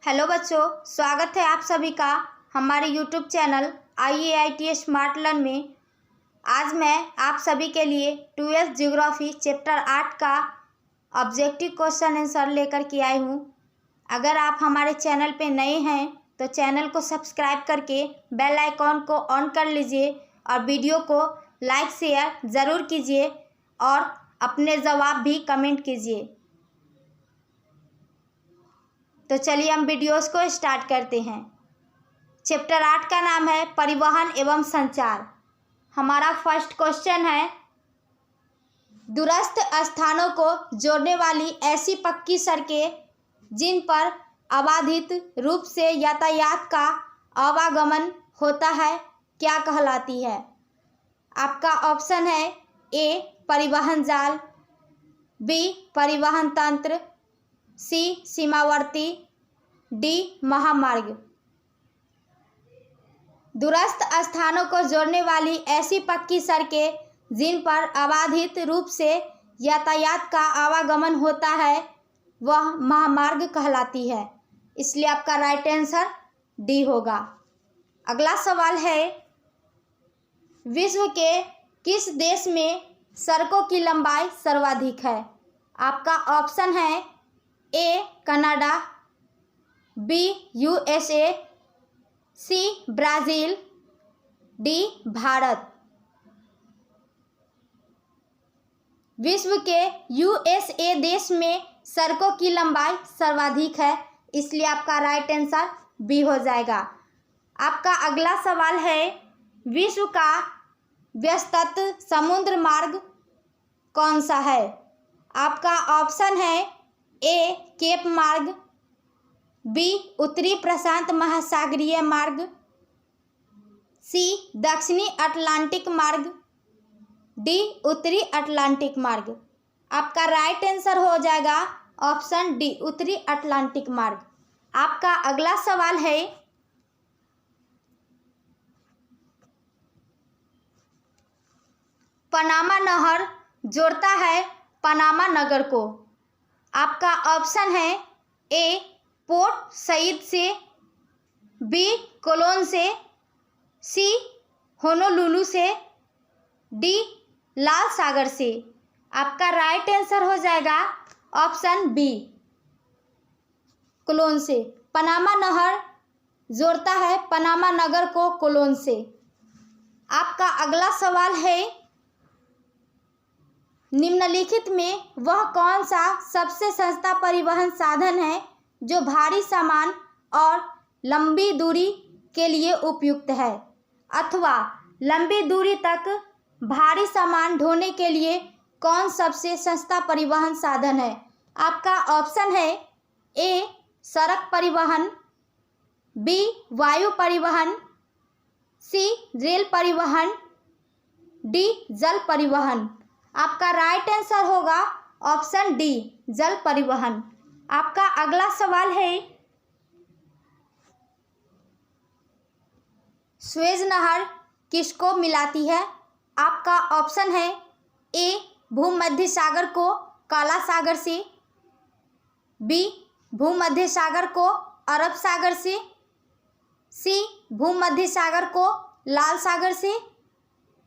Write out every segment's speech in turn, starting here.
Hello बच्चों, स्वागत है आप सभी का हमारे YouTube channel IAIT smart learn में। आज मैं आप सभी के लिए 12th ज्योग्राफी चैप्टर 8 का ऑब्जेक्टिव क्वेश्चन आंसर लेकर के आई हूँ। अगर आप हमारे चैनल पे नए हैं तो चैनल को सब्सक्राइब करके बेल आइकॉन को ऑन कर लीजिए और वीडियो को लाइक शेयर ज़रूर कीजिए और अपने जवाब भी कमेंट कीजिए। तो चलिए हम वीडियोस को स्टार्ट करते हैं। चैप्टर 8 का नाम है परिवहन एवं संचार। हमारा फर्स्ट क्वेश्चन है, दूरस्थ स्थानों को जोड़ने वाली ऐसी पक्की सड़कें जिन पर अबाधित रूप से यातायात का आवागमन होता है क्या कहलाती है? आपका ऑप्शन है ए परिवहन जाल, बी परिवहन तंत्र, सी सीमावर्ती, डी महामार्ग। दूरस्थ स्थानों को जोड़ने वाली ऐसी पक्की सड़कें जिन पर अबाधित रूप से यातायात का आवागमन होता है वह महामार्ग कहलाती है, इसलिए आपका राइट आंसर डी होगा। अगला सवाल है, विश्व के किस देश में सड़कों की लंबाई सर्वाधिक है? आपका ऑप्शन है A Canada, B USA, C Brazil, D Bharat. विश्व के USA देश में सड़कों की लंबाई सर्वाधिक है, इसलिए आपका राइट आंसर बी हो जाएगा। आपका अगला सवाल है, विश्व का व्यस्ततम समुद्र मार्ग कौन सा है? आपका ऑप्शन है ए केप मार्ग, बी उत्तरी प्रशांत महासागरीय मार्ग, सी दक्षिणी अटलांटिक मार्ग, डी उत्तरी अटलांटिक मार्ग। आपका राइट आंसर हो जाएगा ऑप्शन डी उत्तरी अटलांटिक मार्ग। आपका अगला सवाल है, पनामा नहर जोड़ता है पनामा नगर को। आपका ऑप्शन है ए पोर्ट सईद से, बी कोलोन से, सी होनोलुलु से, डी लाल सागर से। आपका राइट आंसर हो जाएगा ऑप्शन बी कोलोन से। पनामा नहर जोड़ता है पनामा नगर को कोलोन से। आपका अगला सवाल है, निम्नलिखित में वह कौन सा सबसे सस्ता परिवहन साधन है जो भारी सामान और लंबी दूरी के लिए उपयुक्त है? अथवा लंबी दूरी तक भारी सामान ढोने के लिए कौन सबसे सस्ता परिवहन साधन है? आपका ऑप्शन है ए सड़क परिवहन, बी वायु परिवहन, सी रेल परिवहन, डी जल परिवहन। आपका राइट आंसर होगा ऑप्शन डी जल परिवहन। आपका अगला सवाल है, सुएज नहर किसको मिलाती है? आपका ऑप्शन है ए भूमध्य सागर को काला सागर से, बी भूमध्य सागर को अरब सागर से, सी भूमध्य सागर को लाल सागर से,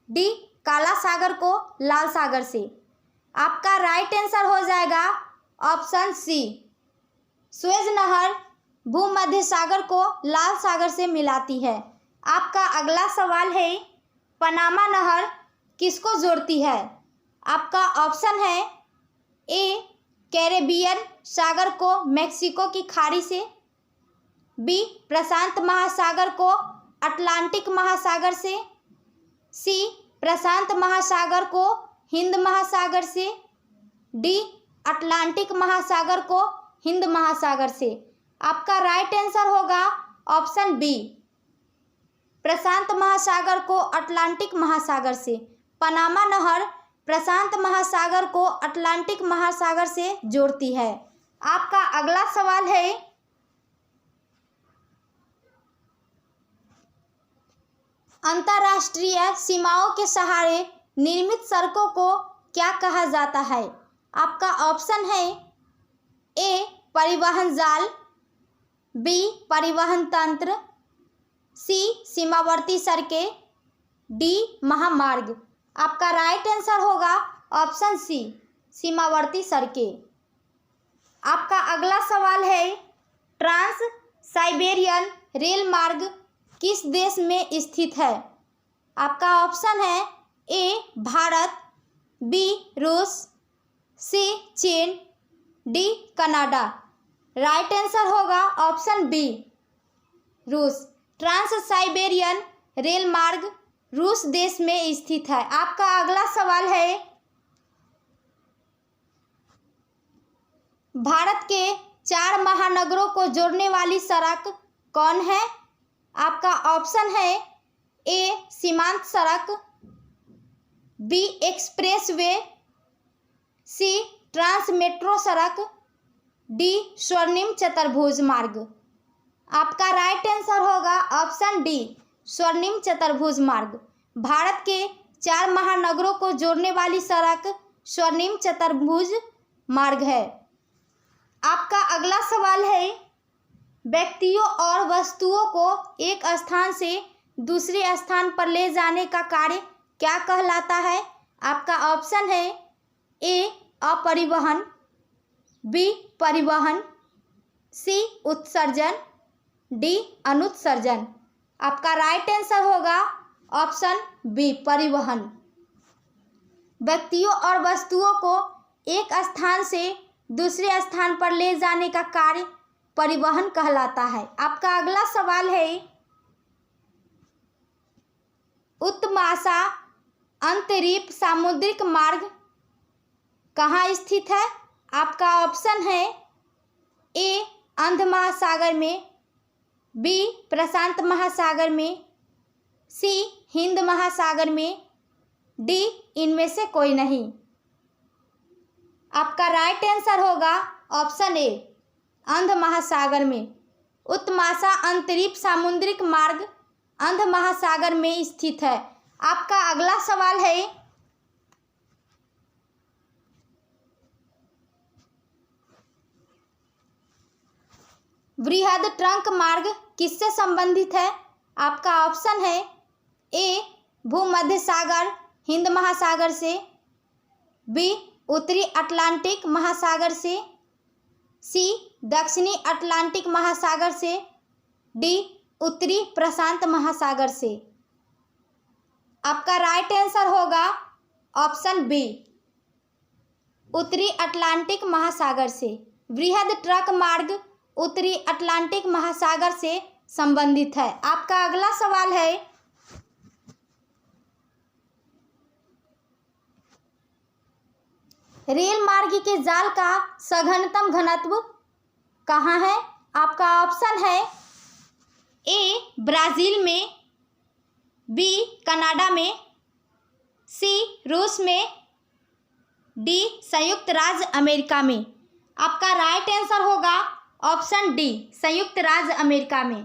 डी काला सागर को लाल सागर से। आपका राइट आंसर हो जाएगा ऑप्शन सी सुएज नहर भूमध्य सागर को लाल सागर से मिलाती है। आपका अगला सवाल है, पनामा नहर किसको जोड़ती है? आपका ऑप्शन है ए कैरेबियन सागर को मैक्सिको की खाड़ी से, बी प्रशांत महासागर को अटलांटिक महासागर से, सी प्रशांत महासागर को हिंद महासागर से, डी अटलांटिक महासागर को हिंद महासागर से। आपका राइट आंसर होगा ऑप्शन बी प्रशांत महासागर को अटलांटिक महासागर से। पनामा नहर प्रशांत महासागर को अटलांटिक महासागर से जोड़ती है। आपका अगला सवाल है, अंतर्राष्ट्रीय सीमाओं के सहारे निर्मित सड़कों को क्या कहा जाता है? आपका ऑप्शन है ए परिवहन जाल, बी परिवहन तंत्र, सी सीमावर्ती सड़कें, डी महामार्ग। आपका राइट आंसर होगा ऑप्शन सी सीमावर्ती सड़कें। आपका अगला सवाल है ट्रांस साइबेरियन रेल मार्ग किस देश में स्थित है। आपका ऑप्शन है ए भारत, बी रूस, सी चीन, डी कनाडा। राइट आंसर होगा ऑप्शन बी रूस। ट्रांस साइबेरियन रेल मार्ग रूस देश में स्थित है। आपका अगला सवाल है भारत के 4 महानगरों को जोड़ने वाली सड़क कौन है। आपका ऑप्शन है ए सीमांत सड़क, बी एक्सप्रेसवे, सी ट्रांस मेट्रो सड़क, डी स्वर्णिम चतुर्भुज मार्ग। आपका राइट आंसर होगा ऑप्शन डी स्वर्णिम चतुर्भुज मार्ग। भारत के 4 महानगरों को जोड़ने वाली सड़क स्वर्णिम चतुर्भुज मार्ग है। आपका अगला सवाल है व्यक्तियों और वस्तुओं को एक स्थान से दूसरे स्थान पर ले जाने का कार्य क्या कहलाता है। आपका ऑप्शन है ए अपरिवहन, बी परिवहन, सी उत्सर्जन, डी अनुत्सर्जन। आपका राइट आंसर होगा ऑप्शन बी परिवहन। व्यक्तियों और वस्तुओं को एक स्थान से दूसरे स्थान पर ले जाने का कार्य परिवहन कहलाता है। आपका अगला सवाल है उत्तमाशा अंतरीप सामुद्रिक मार्ग कहाँ स्थित है। आपका ऑप्शन है ए अंध महासागर में, बी प्रशांत महासागर में, सी हिंद महासागर में, डी इनमें से कोई नहीं। आपका राइट आंसर होगा ऑप्शन ए अंध महासागर में। उत्तमाशा अंतरीप सामुद्रिक मार्ग अंध महासागर में स्थित है। आपका अगला सवाल है वृहद ट्रंक मार्ग किससे संबंधित है। आपका ऑप्शन है ए भूमध्य सागर हिंद महासागर से, बी उत्तरी अटलांटिक महासागर से, सी दक्षिणी अटलांटिक महासागर से, डी उत्तरी प्रशांत महासागर से। आपका राइट आंसर होगा ऑप्शन बी उत्तरी अटलांटिक महासागर से। वृहद ट्रक मार्ग उत्तरी अटलांटिक महासागर से संबंधित है। आपका अगला सवाल है रेल मार्ग के जाल का सघनतम घनत्व कहाँ है। आपका ऑप्शन है ए ब्राजील में, बी कनाडा में, सी रूस में, डी संयुक्त राज्य अमेरिका में। आपका राइट आंसर होगा ऑप्शन डी संयुक्त राज्य अमेरिका में।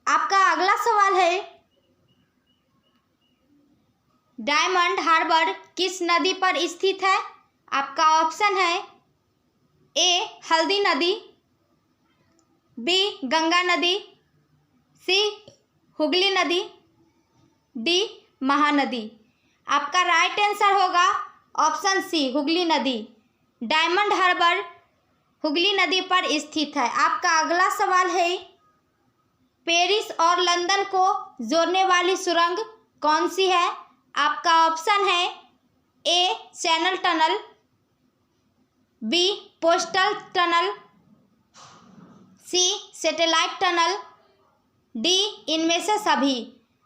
आपका अगला सवाल है डायमंड हार्बर किस नदी पर स्थित है। आपका ऑप्शन है ए हल्दी नदी, बी गंगा नदी, सी हुगली नदी, डी महानदी। आपका राइट आंसर होगा ऑप्शन सी हुगली नदी। डायमंड हार्बर हुगली नदी पर स्थित है। आपका अगला सवाल है पेरिस और लंदन को जोड़ने वाली सुरंग कौन सी है। आपका ऑप्शन है A channel tunnel, B postal tunnel, C satellite tunnel, D इनमें से सभी।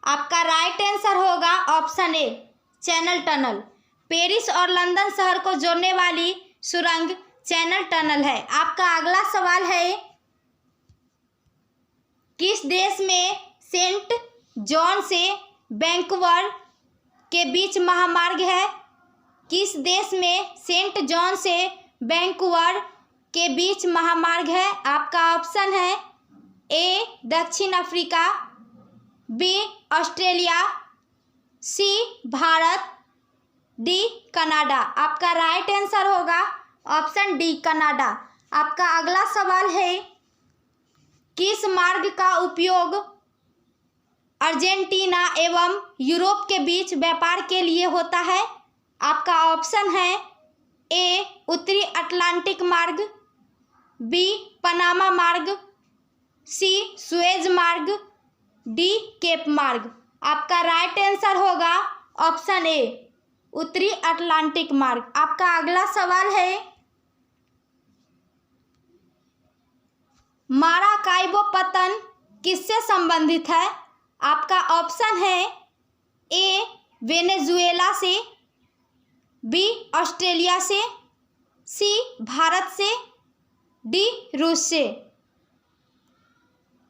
आपका राइट आंसर होगा option A channel tunnel. Paris और लंदन शहर को जोड़ने वाली सुरंग चैनल टनल है। आपका अगला सवाल है किस देश में सेंट जॉन से वैंकूवर के बीच महामार्ग है। किस देश में सेंट जॉन से वैंकूवर के बीच महामार्ग है। आपका ऑप्शन है ए दक्षिण अफ्रीका, बी ऑस्ट्रेलिया, सी भारत, डी कनाडा। आपका राइट आंसर होगा ऑप्शन डी कनाडा। आपका अगला सवाल है किस मार्ग का उपयोग अर्जेंटीना एवं यूरोप के बीच व्यापार के लिए होता है? आपका ऑप्शन है ए उत्तरी अटलांटिक मार्ग, बी पनामा मार्ग, सी सुएज मार्ग, डी केप मार्ग। आपका राइट आंसर होगा ऑप्शन ए उत्तरी अटलांटिक मार्ग। आपका अगला सवाल है माराकाइबो पतन किससे संबंधित है? आपका ऑप्शन है ए वेनेजुएला से, बी ऑस्ट्रेलिया से, सी भारत से, डी रूस से।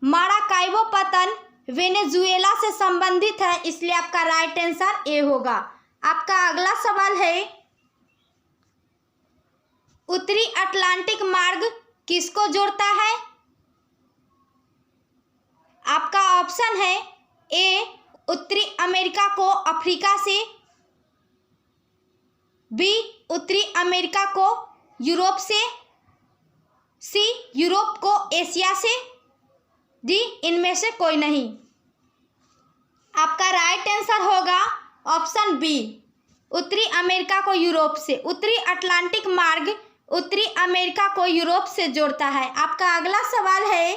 माराकाइबो पतन वेनेजुएला से संबंधित है, इसलिए आपका राइट आंसर ए होगा। आपका अगला सवाल है उत्तरी अटलांटिक मार्ग किसको जोड़ता है? आपका ऑप्शन है ए उत्तरी अमेरिका को अफ्रीका से, बी उत्तरी अमेरिका को यूरोप से, सी यूरोप को एशिया से, डी इनमें से कोई नहीं। आपका राइट आंसर होगा ऑप्शन बी उत्तरी अमेरिका को यूरोप से। उत्तरी अटलांटिक मार्ग उत्तरी अमेरिका को यूरोप से जोड़ता है। आपका अगला सवाल है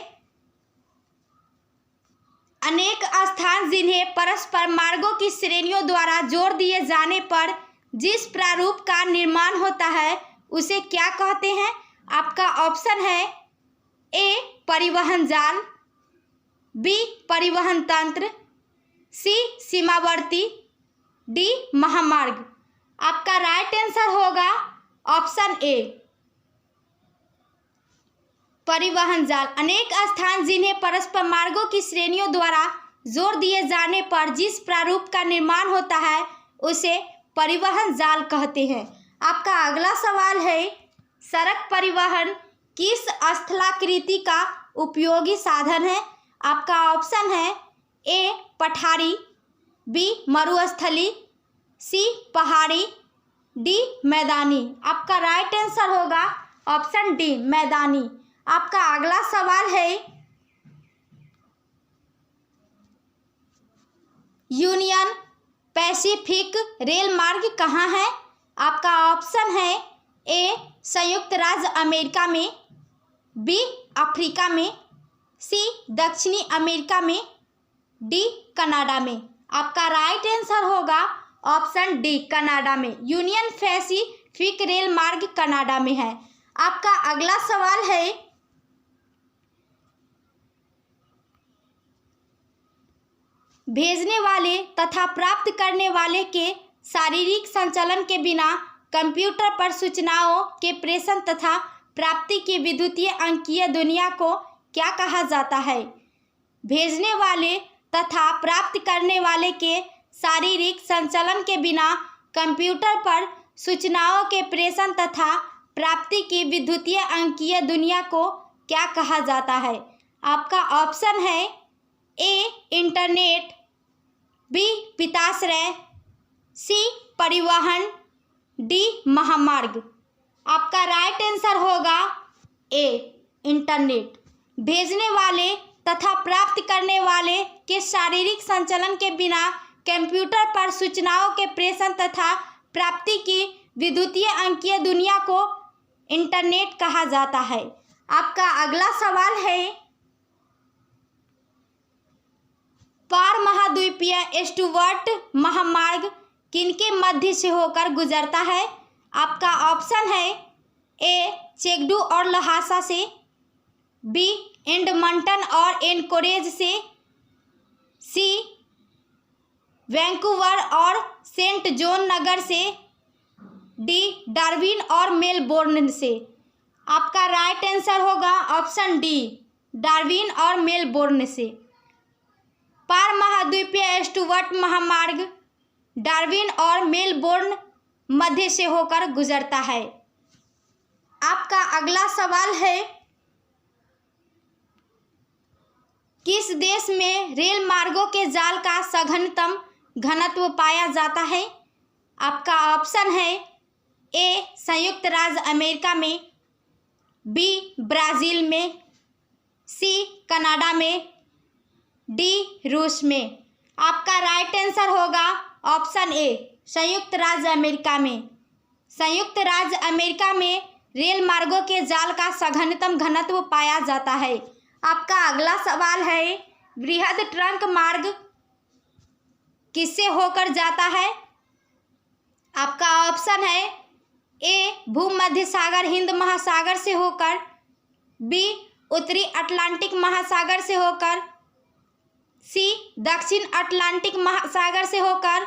अनेक स्थान जिन्हें परस्पर मार्गों की श्रेणियों द्वारा जोड़ दिए जाने पर जिस प्रारूप का निर्माण होता है उसे क्या कहते हैं? आपका ऑप्शन है ए परिवहन जाल, बी परिवहन तंत्र, सी सीमावर्ती, डी महामार्ग। आपका राइट आंसर होगा ऑप्शन ए परिवहन जाल। अनेक स्थान जिन्हें परस्पर मार्गों की श्रेणियों द्वारा जोड़ दिए जाने पर जिस प्रारूप का निर्माण होता है उसे परिवहन जाल कहते हैं। आपका अगला सवाल है सड़क परिवहन किस स्थलाकृति का उपयोगी साधन है? आपका ऑप्शन है ए पठारी, बी मरुस्थली, सी पहाड़ी, डी मैदानी। आपका राइट आंसर होगा ऑप्शन डी मैदानी। आपका अगला सवाल है यूनियन पैसिफिक रेल मार्ग कहाँ है? आपका ऑप्शन है ए संयुक्त राज्य अमेरिका में, बी अफ्रीका में, सी दक्षिणी अमेरिका में, डी कनाडा में। आपका राइट आंसर होगा ऑप्शन डी कनाडा में। यूनियन पैसिफिक रेल मार्ग कनाडा में है। आपका अगला सवाल है भेजने वाले तथा प्राप्त करने वाले के शारीरिक संचालन के बिना कंप्यूटर पर सूचनाओं के प्रेषण तथा प्राप्ति की विद्युतीय अंकीय दुनिया को क्या कहा जाता है? भेजने वाले तथा प्राप्त करने वाले के शारीरिक संचालन के बिना कंप्यूटर पर सूचनाओं के प्रेषण तथा प्राप्ति की विद्युतीय अंकीय दुनिया को क्या कहा जाता है? आपका ऑप्शन है ए इंटरनेट, बी पिताश्रय, सी परिवहन, डी महामार्ग। आपका राइट आंसर होगा ए इंटरनेट। भेजने वाले तथा प्राप्त करने वाले के शारीरिक संचालन के बिना कंप्यूटर पर सूचनाओं के प्रेषण तथा प्राप्ति की विद्युतीय अंकीय दुनिया को इंटरनेट कहा जाता है। आपका अगला सवाल है पार महाद्वीपीय स्टुवर्ट महामार्ग किनके मध्य से होकर गुजरता है? आपका ऑप्शन है ए चेंगडू और लहासा से, बी एडमंटन और एनकोरेज से, सी वैंकूवर और सेंट जॉन नगर से, डी डार्विन और मेलबोर्न से। आपका राइट आंसर होगा ऑप्शन डी डार्विन और मेलबोर्न से। पार महाद्वीपीय स्टुवर्ट महामार्ग डार्विन और मेलबोर्न मध्य से होकर गुजरता है। आपका अगला सवाल है किस देश में रेल मार्गों के जाल का सघनतम घनत्व पाया जाता है? आपका ऑप्शन है ए संयुक्त राज्य अमेरिका में, बी ब्राज़ील में, सी कनाडा में, डी रूस में। आपका राइट आंसर होगा ऑप्शन ए संयुक्त राज्य अमेरिका में। संयुक्त राज्य अमेरिका में रेल मार्गों के जाल का सघनतम घनत्व पाया जाता है। आपका अगला सवाल है, बृहद ट्रंक मार्ग किससे होकर जाता है? आपका ऑप्शन है ए भूमध्य सागर हिंद महासागर से होकर, बी उत्तरी अटलांटिक महासागर से होकर, सी दक्षिण अटलांटिक महासागर से होकर,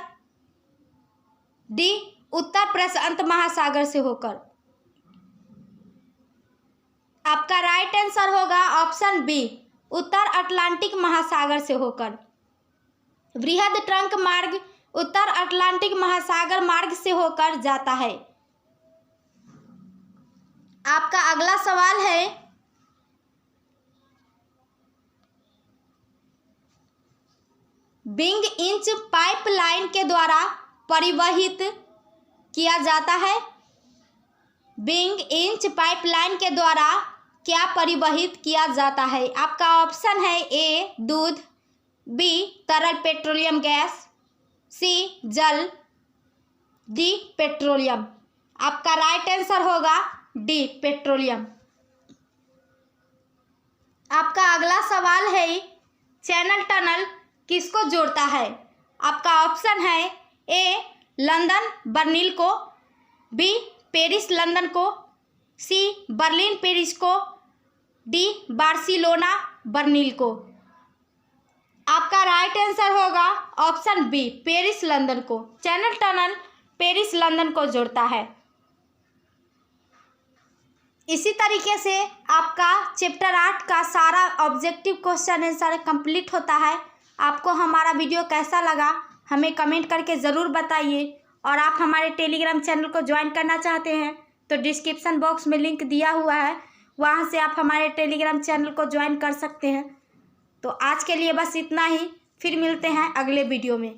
डी उत्तर प्रशांत महासागर से होकर। आपका राइट आंसर होगा ऑप्शन बी उत्तर अटलांटिक महासागर से होकर। बृहद ट्रंक मार्ग उत्तर अटलांटिक महासागर मार्ग से होकर जाता है। आपका अगला सवाल है, बिंग इंच पाइपलाइन के द्वारा परिवहित किया जाता है। बिंग इंच पाइपलाइन के द्वारा क्या परिवहित किया जाता है? आपका ऑप्शन है ए दूध, बी तरल पेट्रोलियम गैस, सी जल, डी पेट्रोलियम। आपका राइट आंसर होगा डी पेट्रोलियम। आपका अगला सवाल है, चैनल टनल किसको जोड़ता है? आपका ऑप्शन है ए लंदन बर्लिन को, बी पेरिस लंदन को, सी बर्लिन पेरिस को, डी बार्सिलोना बर्लिन को। आपका राइट आंसर होगा ऑप्शन बी पेरिस लंदन को। चैनल टनल पेरिस लंदन को जोड़ता है। इसी तरीके से आपका चैप्टर 8 का सारा ऑब्जेक्टिव क्वेश्चन आंसर कंप्लीट होता है। आपको हमारा वीडियो कैसा लगा हमें कमेंट करके ज़रूर बताइए, और आप हमारे टेलीग्राम चैनल को ज्वाइन करना चाहते हैं तो डिस्क्रिप्शन बॉक्स में लिंक दिया हुआ है, वहां से आप हमारे टेलीग्राम चैनल को ज्वाइन कर सकते हैं। तो आज के लिए बस इतना ही, फिर मिलते हैं अगले वीडियो में।